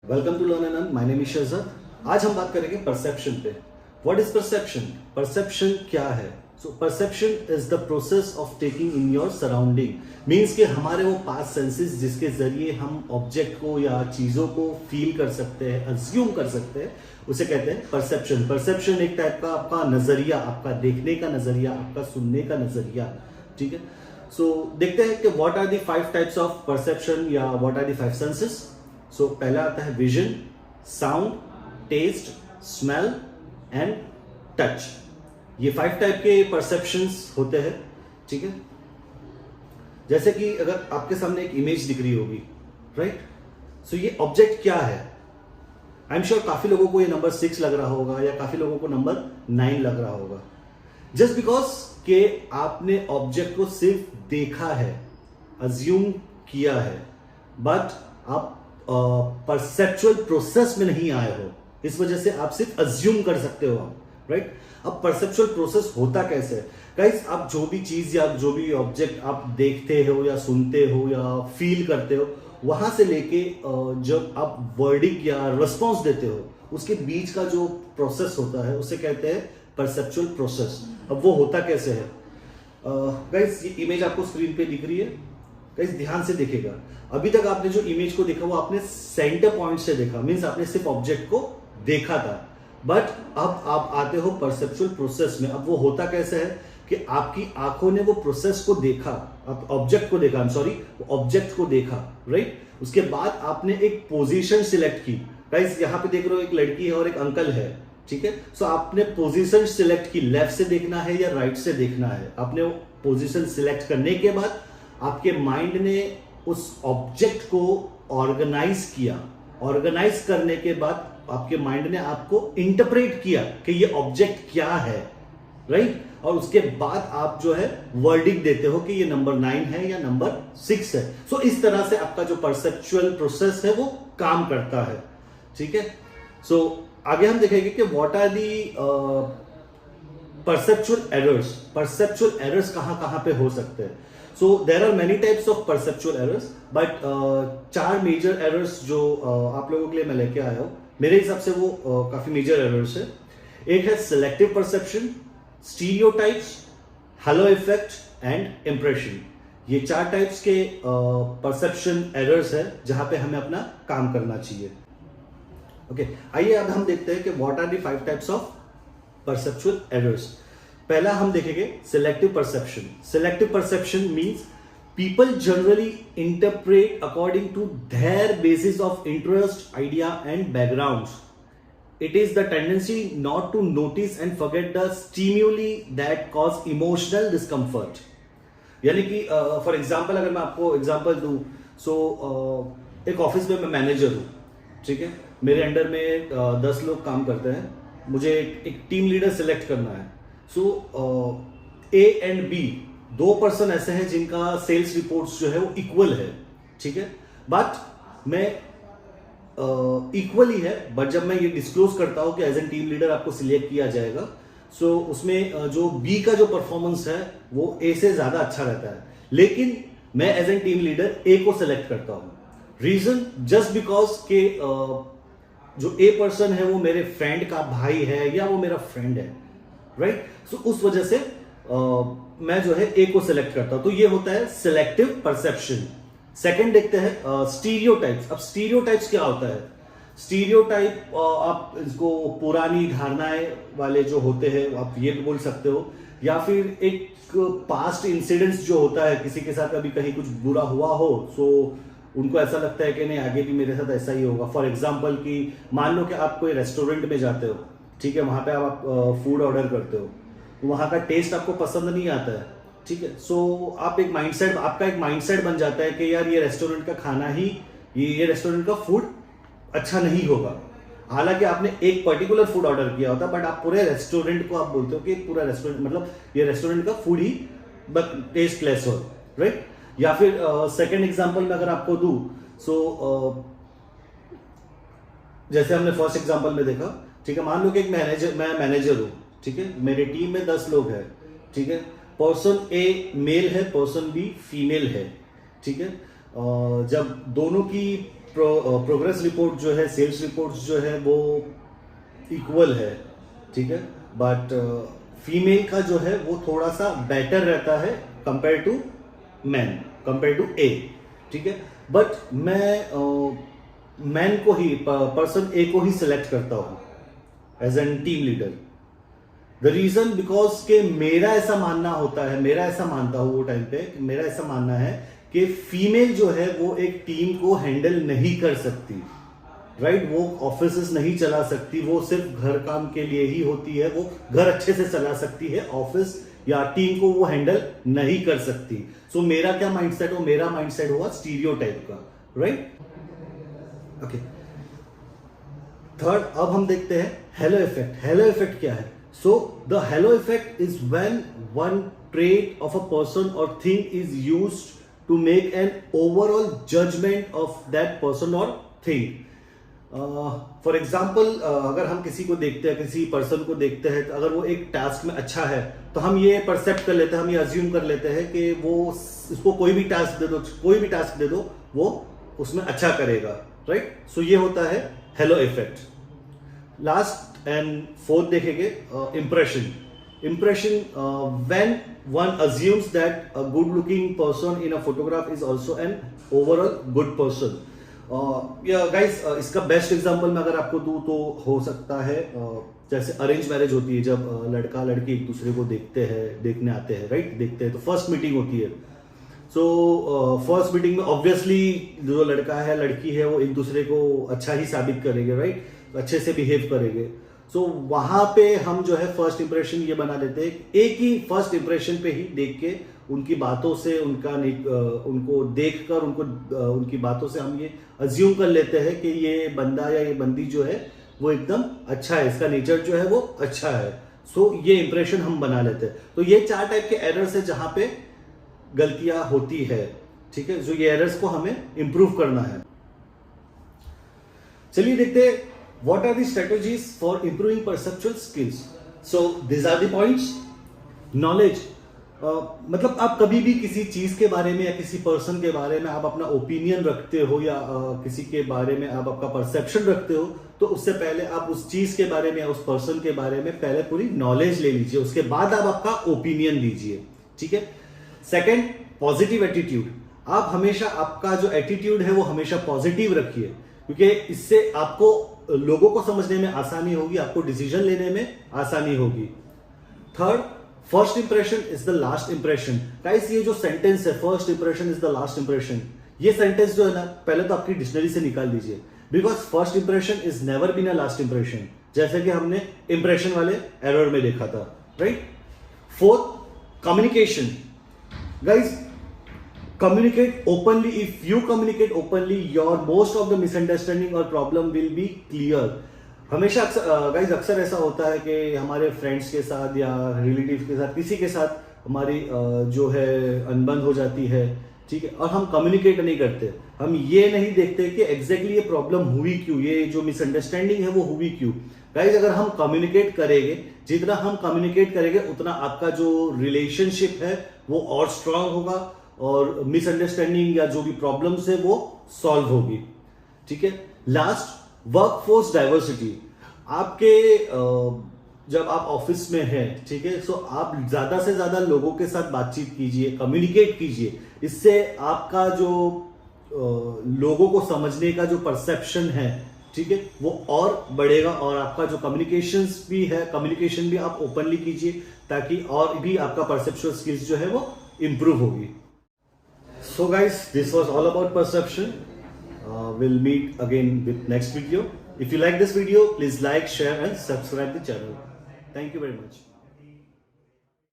Welcome to learn and earn. My name is Shahzad. आज हम बात करेंगे परसेप्शन पे। What is perception? परसेप्शन क्या है? So perception is the process of taking in your surrounding. Means कि हमारे वो पांच सेंसेस जिसके जरिए हम ऑब्जेक्ट को या चीजों को फील कर सकते हैं, अज्यूम कर सकते हैं, उसे कहते हैं परसेप्शन। परसेप्शन एक टाइप का आपका नजरिया, आपका देखने का नजरिया, आपका सुनने का नजरिया। ठीक है, सो देखते हैं कि what are the 5 types of perception या what are the 5 senses. So पहला आता है vision, sound, taste, smell and touch. ये 5 टाइप के परसेप्शंस होते हैं। ठीक है, जैसे कि अगर आपके सामने एक इमेज दिख रही होगी, राइट? सो ये ऑब्जेक्ट क्या है? आई एम श्योर काफी लोगों को ये नंबर 6 लग रहा होगा या काफी लोगों को नंबर 9 लग रहा होगा। जस्ट बिकॉज के आपने ऑब्जेक्ट को सिर्फ देखा है, अज्यूम किया है, बट आप परसेप्चुअल प्रोसेस में नहीं आए हो, इस वजह से आप सिर्फ अज्यूम कर सकते हो आप, राइट? अब परसेप्चुअल प्रोसेस होता कैसे है? गाइस, आप जो भी चीज या जो भी ऑब्जेक्ट आप देखते हो या सुनते हो या फील करते हो, वहां से लेके जब आप वर्डिंग या रिस्पॉन्स देते हो, उसके बीच का जो प्रोसेस होता है उसे कहते हैं परसेप्चुअल प्रोसेस। अब वो होता कैसे है? गाइस, ये इमेज आपको स्क्रीन पे दिख रही है। गाइस, ध्यान से देखेगा। अभी तक आपने जो इमेज को देखा वो आपने सेंटर पॉइंट से देखा, मींस आपने सिर्फ ऑब्जेक्ट को देखा था। बट अब आप आते हो परसेप्चुअल प्रोसेस में। अब वो होता कैसे है कि आपकी आंखों ने वो प्रोसेस को देखा, आप ऑब्जेक्ट को देखा, आई एम सॉरी, ऑब्जेक्ट को देखा, राइट? उसके बाद आपने एक पोजीशन सिलेक्ट की। गाइस, यहां पे देख रहे हो एक लड़की है और एक अंकल है, ठीक है? सो आपने पोजीशन सिलेक्ट की, लेफ्ट से देखना है या राइट से देखना है। आपने वो पोजीशन सिलेक्ट करने के बाद आपके माइंड ने उस ऑब्जेक्ट को ऑर्गेनाइज किया। ऑर्गेनाइज करने के बाद आपके माइंड ने आपको इंटरप्रेट किया कि ये ऑब्जेक्ट क्या है, राइट? और उसके बाद आप जो है वर्डिंग देते हो कि ये नंबर 9 है या नंबर 6 है। सो इस तरह से आपका जो परसेप्चुअल प्रोसेस है वो काम करता है। ठीक है, सो आगे हम देखेंगे कि what are the perceptual errors. Perceptual errors कहां कहां पे हो सकते हैं? So there are many types of perceptual errors, but 4 major errors जो आप लोगों के लिए मैं लेके आया हूं, मेरे हिसाब से वो काफी मेजर एरर्स है। एक है selective perception, stereotypes, hello effect and impression. ये 4 टाइप्स के परसेप्शन एरर्स है जहां पे हमें अपना काम करना चाहिए। ओके, आइए अब हम देखते हैं कि what are the 5 types of perceptual errors. पहला हम देखेंगे selective perception. Selective perception means people generally interpret according to their basis of interest, idea and backgrounds. It is the tendency not to notice and forget the stimuli that cause emotional discomfort. यानी कि for example अगर मैं आपको example दूं, सो एक office में मैं manager हूं, ठीक है? मेरे अंडर में 10 लोग काम करते हैं। मुझे एक टीम लीडर सिलेक्ट करना है। सो ए एंड बी, 2 पर्सन ऐसे हैं जिनका सेल्स रिपोर्ट्स जो है वो इक्वल है, ठीक है? बट मैं इक्वली है, बट जब मैं ये डिस्क्लोज करता हूं कि एज एन टीम लीडर आपको सिलेक्ट किया जाएगा, सो उसमें जो बी का जो परफॉर्मेंस है वो ए से ज्यादा अच्छा रहता है, लेकिन मैं as an team leader A को सिलेक्ट करता हूं। रीजन जस्ट बिकॉज के जो ए पर्सन है वो मेरे फ्रेंड का भाई है या वो मेरा फ्रेंड है, राइट? सो उस वजह से मैं जो है ए को सिलेक्ट करता हूं। तो ये होता है सिलेक्टिव परसेप्शन। सेकंड देखते हैं स्टीरियोटाइप्स। अब स्टीरियोटाइप्स क्या होता है? स्टीरियोटाइप आप इसको पुरानी धारणाएं वाले जो होते हैं आप ये बोल सकते हो, या फिर एक पास्ट इंसिडेंट्स जो होता है, किसी के साथ अभी कहीं कुछ बुरा हुआ हो, सो उनको ऐसा लगता है कि नहीं आगे भी मेरे साथ ऐसा ही होगा। फॉर एग्जाम्पल कि मान लो कि आप कोई रेस्टोरेंट में जाते हो, ठीक है? वहां पे आप फूड ऑर्डर करते हो, वहां का टेस्ट आपको पसंद नहीं आता है, ठीक है? सो आप एक माइंडसेट, आपका एक माइंडसेट बन जाता है कि यार ये रेस्टोरेंट का खाना ही, ये रेस्टोरेंट का फूड अच्छा नहीं होगा। हालांकि आपने एक पर्टिकुलर फूड ऑर्डर किया होता, बट आप पूरे रेस्टोरेंट को आप बोलते हो कि पूरा रेस्टोरेंट, मतलब ये रेस्टोरेंट का फूड ही टेस्टलेस हो, राइट? या फिर सेकेंड एग्जाम्पल में अगर आपको दूं, सो जैसे हमने फर्स्ट एग्जाम्पल में देखा, ठीक है? मान लो कि मैं मैनेजर हूं, ठीक है? मेरे टीम में 10 लोग हैं, ठीक है? पर्सन ए मेल है, पर्सन बी फीमेल है, ठीक है? जब दोनों की प्रोग्रेस रिपोर्ट जो है, सेल्स रिपोर्ट जो है वो इक्वल है, ठीक है, बट फीमेल का जो है वो थोड़ा सा बेटर रहता है compare to man, compare to a, ठीक है, बट मैं मैन को ही, पर्सन ए को ही सिलेक्ट करता हूं as an team leader. The reason because के मेरा ऐसा मानना होता है, मेरा ऐसा मानता हूं वो टाइम पे, मेरा ऐसा मानना है कि फीमेल जो है वो एक टीम को हैंडल नहीं कर सकती, राइट, वो ऑफिस नहीं चला सकती, वो सिर्फ घर काम के लिए ही होती है, वो घर अच्छे से चला सकती है, ऑफिस या टीम को वो हैंडल नहीं कर सकती। सो मेरा क्या माइंडसेट हो, मेरा माइंडसेट हुआ स्टीरियोटाइप का, राइट, ओके। थर्ड, अब हम देखते हैं हेलो इफेक्ट। हेलो इफेक्ट क्या है? So the hello effect is when one trait of a person or thing is used to make an overall judgment of that person or thing. For example, अगर हम किसी को देखते हैं, किसी person को देखते हैं, तो अगर वो एक टास्क में अच्छा है तो हम ये परसेप्ट कर लेते हैं, हम ये अज्यूम कर लेते हैं कि वो, इसको कोई भी टास्क दे दो, कोई भी टास्क दे दो, वो उसमें अच्छा करेगा, राइट। सो ये होता है hello effect. Last and fourth देखेंगे impression. Impression, when one assumes that a good looking person in a photograph is also an overall good person. Guys, इसका बेस्ट एग्जांपल मैं अगर आपको दूं तो हो सकता है जैसे अरेंज मैरिज होती है, जब लड़का लड़की एक दूसरे को देखने आते हैं, राइट, देखते हैं तो फर्स्ट मीटिंग होती है। सो फर्स्ट मीटिंग में ऑब्वियसली जो लड़का है लड़की है वो एक दूसरे को अच्छा ही साबित करेंगे, राइट, अच्छे से बिहेव करेंगे। सो वहां पे हम जो है फर्स्ट इंप्रेशन ये बना लेते हैं, एक ही फर्स्ट इंप्रेशन पे ही देख के उनकी बातों से, उनको देखकर उनकी बातों से हम ये अज्यूम कर लेते हैं कि ये बंदा या ये बंदी जो है वो एकदम अच्छा है, इसका नेचर जो है वो अच्छा है। सो ये इंप्रेशन हम बना लेते हैं। तो ये 4 टाइप के एरर्स है जहां पे गलतियां होती है, ठीक है, जो ये एरर्स को हमें इंप्रूव करना है। चलिए देखते हैं what are the strategies for improving perceptual skills. So these are the points. Knowledge, मतलब आप कभी भी किसी चीज के बारे में या किसी पर्सन के बारे में आप अपना ओपिनियन रखते हो या किसी के बारे में आप आपका परसेप्शन रखते हो, तो उससे पहले आप उस चीज के बारे में या उस पर्सन के बारे में पहले पूरी नॉलेज ले लीजिए, उसके बाद आप आपका ओपिनियन दीजिए, ठीक है। Second, positive attitude. आप हमेशा आपका जो एटीट्यूड है वो हमेशा पॉजिटिव रखिए, क्योंकि इससे आपको लोगों को समझने में आसानी होगी, आपको डिसीजन लेने में आसानी होगी। Third, first impression is the last impression. Guys, ये जो सेंटेंस है, first impression is the last impression, ये सेंटेंस जो है ना, पहले तो आपकी डिक्शनरी से निकाल दीजिए, because first impression is never been a last impression, जैसे कि हमने इंप्रेशन वाले एरर में देखा था, right. Fourth, communication. Guys, communicate openly. If you communicate openly, your most of the misunderstanding or problem will be clear. हमेशा guys अक्सर ऐसा होता है कि हमारे फ्रेंड्स के साथ या रिलेटिव के साथ, किसी के साथ हमारी जो है अनबन हो जाती है, ठीक है, और हम कम्युनिकेट नहीं करते, हम ये नहीं देखते कि एग्जैक्टली ये प्रॉब्लम हुई क्यों, ये जो मिसअंडरस्टैंडिंग है वो हुई क्यों। गाइज, अगर हम कम्युनिकेट करेंगे, जितना हम कम्युनिकेट करेंगे उतना आपका जो रिलेशनशिप है वो और स्ट्रांग होगा और मिसअंडरस्टैंडिंग या जो भी प्रॉब्लम्स है वो सॉल्व होगी, ठीक है। Last, workforce diversity. आपके जब आप ऑफिस में हैं, ठीक है, सो आप ज्यादा से ज्यादा लोगों के साथ बातचीत कीजिए, कम्युनिकेट कीजिए, इससे आपका जो लोगों को समझने का जो परसेप्शन है, ठीक है, वो और बढ़ेगा, और आपका जो कम्युनिकेशंस भी है, कम्युनिकेशन भी आप ओपनली कीजिए, ताकि और भी आपका परसेप्चुअल स्किल्स जो है वो इंप्रूव होगी। So guys, this was all about perception. We'll meet again with next video. If you like this video, please like, share and subscribe the channel. Thank you very much.